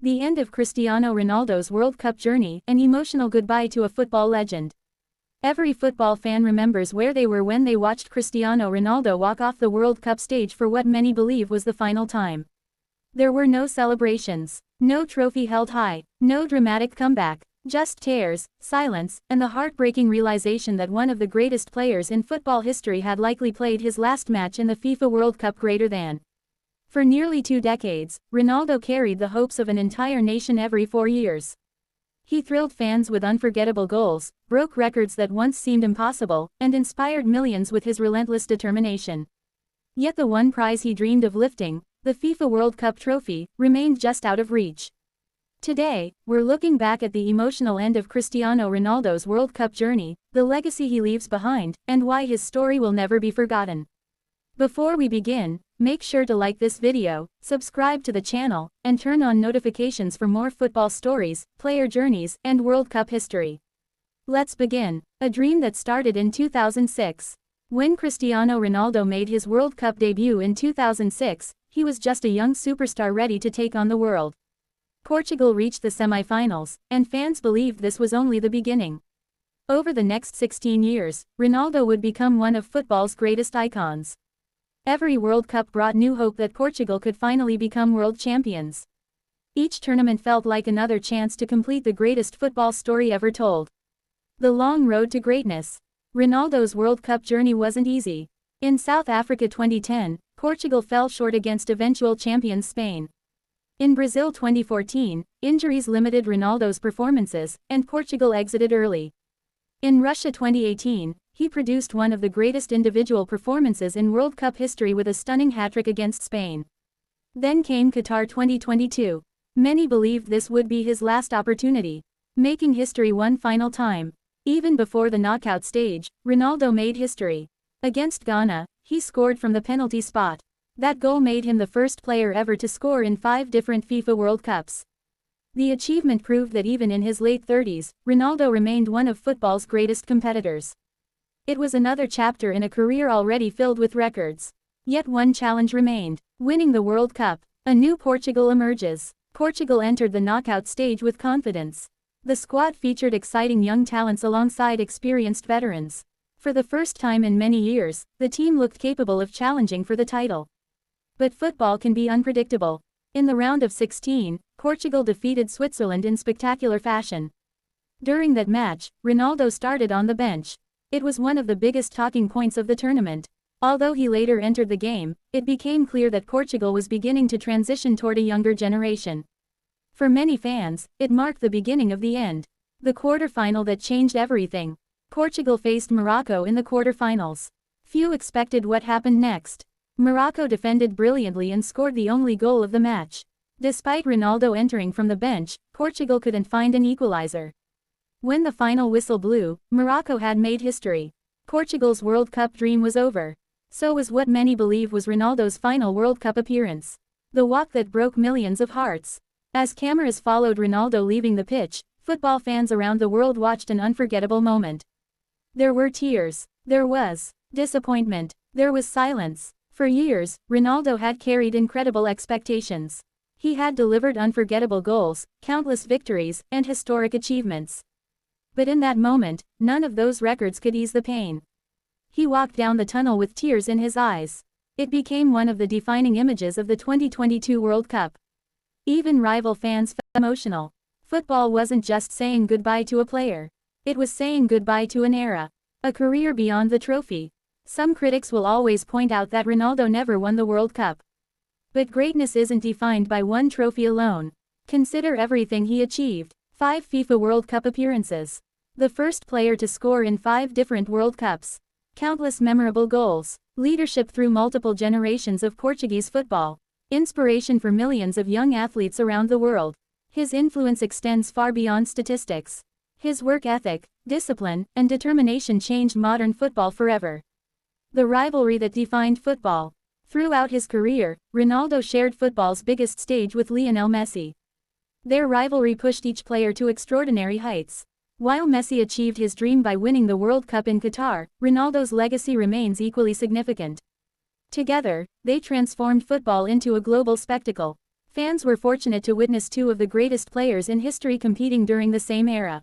The end of Cristiano Ronaldo's World Cup journey, an emotional goodbye to a football legend. Every football fan remembers where they were when they watched Cristiano Ronaldo walk off the World Cup stage for what many believe was the final time. There were no celebrations, no trophy held high, no dramatic comeback, just tears, silence, and the heartbreaking realization that one of the greatest players in football history had likely played his last match in the FIFA World Cup. For nearly 2 decades, Ronaldo carried the hopes of an entire nation every 4 years. He thrilled fans with unforgettable goals, broke records that once seemed impossible, and inspired millions with his relentless determination. Yet the one prize he dreamed of lifting, the FIFA World Cup trophy, remained just out of reach. Today, we're looking back at the emotional end of Cristiano Ronaldo's World Cup journey, the legacy he leaves behind, and why his story will never be forgotten. Before we begin, make sure to like this video, subscribe to the channel, and turn on notifications for more football stories, player journeys, and World Cup history. Let's begin. A dream that started in 2006. When Cristiano Ronaldo made his World Cup debut in 2006, he was just a young superstar ready to take on the world. Portugal reached the semi-finals, and fans believed this was only the beginning. Over the next 16 years, Ronaldo would become one of football's greatest icons. Every World Cup brought new hope that Portugal could finally become world champions. Each tournament felt like another chance to complete the greatest football story ever told. The long road to greatness. Ronaldo's World Cup journey wasn't easy. In South Africa 2010, Portugal fell short against eventual champions Spain. In Brazil 2014, injuries limited Ronaldo's performances, and Portugal exited early. In Russia 2018, he produced one of the greatest individual performances in World Cup history with a stunning hat-trick against Spain. Then came Qatar 2022. Many believed this would be his last opportunity, making history one final time. Even before the knockout stage, Ronaldo made history. Against Ghana, he scored from the penalty spot. That goal made him the first player ever to score in 5 different FIFA World Cups. The achievement proved that even in his late 30s, Ronaldo remained one of football's greatest competitors. It was another chapter in a career already filled with records. Yet one challenge remained: winning the World Cup. A new Portugal emerges. Portugal entered the knockout stage with confidence. The squad featured exciting young talents alongside experienced veterans. For the first time in many years, the team looked capable of challenging for the title. But football can be unpredictable. In the round of 16, Portugal defeated Switzerland in spectacular fashion. During that match, Ronaldo started on the bench. It was one of the biggest talking points of the tournament. Although he later entered the game, it became clear that Portugal was beginning to transition toward a younger generation. For many fans, it marked the beginning of the end. The quarter-final that changed everything. Portugal faced Morocco in the quarter-finals. Few expected what happened next. Morocco defended brilliantly and scored the only goal of the match. Despite Ronaldo entering from the bench, Portugal couldn't find an equalizer. When the final whistle blew, Morocco had made history. Portugal's World Cup dream was over. So was what many believe was Ronaldo's final World Cup appearance. The walk that broke millions of hearts. As cameras followed Ronaldo leaving the pitch, football fans around the world watched an unforgettable moment. There were tears. There was disappointment. There was silence. For years, Ronaldo had carried incredible expectations. He had delivered unforgettable goals, countless victories, and historic achievements. But in that moment, none of those records could ease the pain. He walked down the tunnel with tears in his eyes. It became one of the defining images of the 2022 World Cup. Even rival fans felt emotional. Football wasn't just saying goodbye to a player. It was saying goodbye to an era. A career beyond the trophy. Some critics will always point out that Ronaldo never won the World Cup. But greatness isn't defined by one trophy alone. Consider everything he achieved. 5 FIFA World Cup appearances. The first player to score in 5 different World Cups. Countless memorable goals. Leadership through multiple generations of Portuguese football. Inspiration for millions of young athletes around the world. His influence extends far beyond statistics. His work ethic, discipline, and determination changed modern football forever. The rivalry that defined football. Throughout his career, Ronaldo shared football's biggest stage with Lionel Messi. Their rivalry pushed each player to extraordinary heights. While Messi achieved his dream by winning the World Cup in Qatar, Ronaldo's legacy remains equally significant. Together, they transformed football into a global spectacle. Fans were fortunate to witness two of the greatest players in history competing during the same era.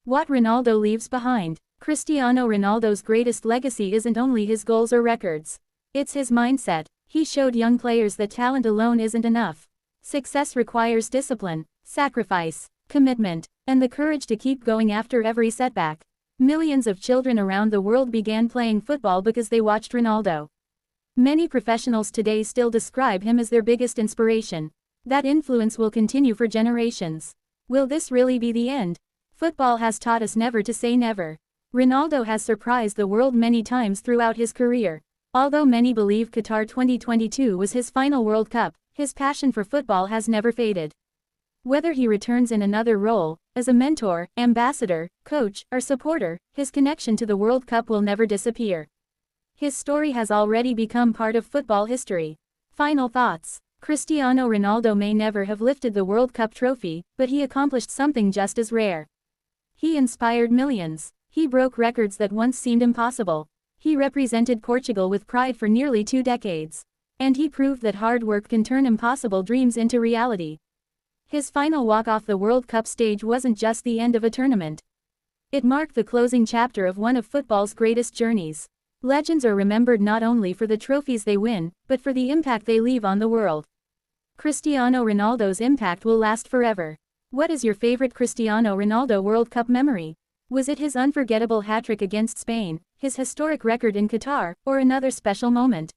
What Ronaldo leaves behind. Cristiano Ronaldo's greatest legacy isn't only his goals or records. It's his mindset. He showed young players that talent alone isn't enough. Success requires discipline, sacrifice, commitment, and the courage to keep going after every setback. Millions of children around the world began playing football because they watched Ronaldo. Many professionals today still describe him as their biggest inspiration. That influence will continue for generations. Will this really be the end? Football has taught us never to say never. Ronaldo has surprised the world many times throughout his career. Although many believe Qatar 2022 was his final World Cup, his passion for football has never faded. Whether he returns in another role, as a mentor, ambassador, coach, or supporter, his connection to the World Cup will never disappear. His story has already become part of football history. Final thoughts. Cristiano Ronaldo may never have lifted the World Cup trophy, but he accomplished something just as rare. He inspired millions. He broke records that once seemed impossible. He represented Portugal with pride for nearly 2 decades. And he proved that hard work can turn impossible dreams into reality. His final walk off the World Cup stage wasn't just the end of a tournament. It marked the closing chapter of one of football's greatest journeys. Legends are remembered not only for the trophies they win, but for the impact they leave on the world. Cristiano Ronaldo's impact will last forever. What is your favorite Cristiano Ronaldo World Cup memory? Was it his unforgettable hat-trick against Spain, his historic record in Qatar, or another special moment?